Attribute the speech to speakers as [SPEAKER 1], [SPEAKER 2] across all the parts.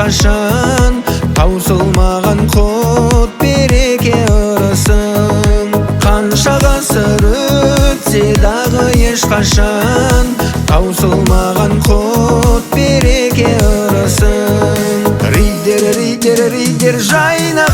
[SPEAKER 1] ешқашан, таусылмаған құт береке ырысың. Қанша ғасыр өтсе дағы ешқашан, таусылмаған құт береке ырысың. Ридер жайнаған,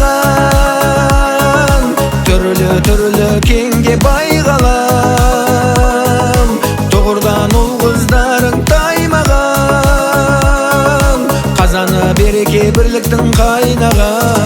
[SPEAKER 1] түрлі кеңге бай қалам. Тұғырдан ұл қыздарың таймаған, қазаны береке бірліктің қайнаған.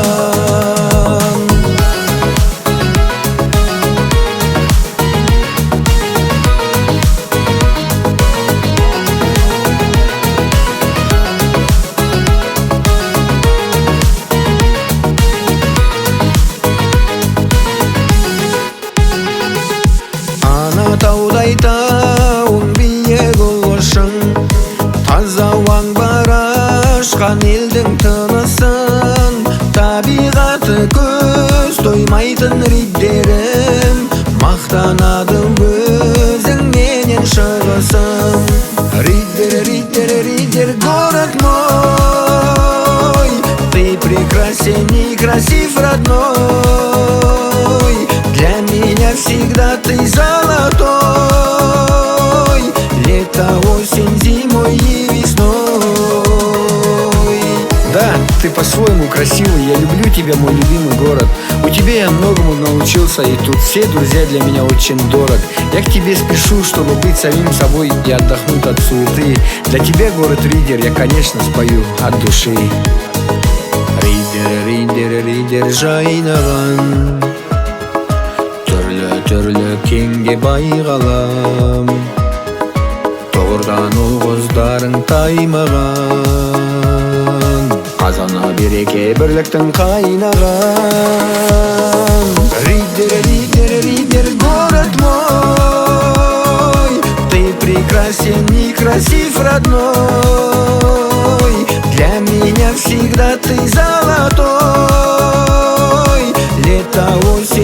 [SPEAKER 1] Таудай тауың биік ұлышың, таза ауаң бар ашқан елдің тынысын. Табиғаты көз тоймайтын риддерім, мақтанады өзіңменен шығысың. Риддер, город мой, ты прекрасен и красив, родной. Для меня всегда ты золотой, лето, осень, зимой и весной.
[SPEAKER 2] Да, ты по-своему красивый, я люблю тебя, мой любимый город. У тебя я многому научился, и тут все друзья для меня очень дорог. Я к тебе спешу, чтобы быть самим собой и отдохнуть от суеты. Для тебя, город Риддер, я, конечно, спою от души.
[SPEAKER 1] Риддер жайнаған, түрлі кеңге бай қалам. Тұғырдан ұл қыздарың таймаған, қазана береке бірліктің қайнаған. Риддер, город мой, ты прекрасен и красив, родной. Для меня всегда ты золотой, лето, осень,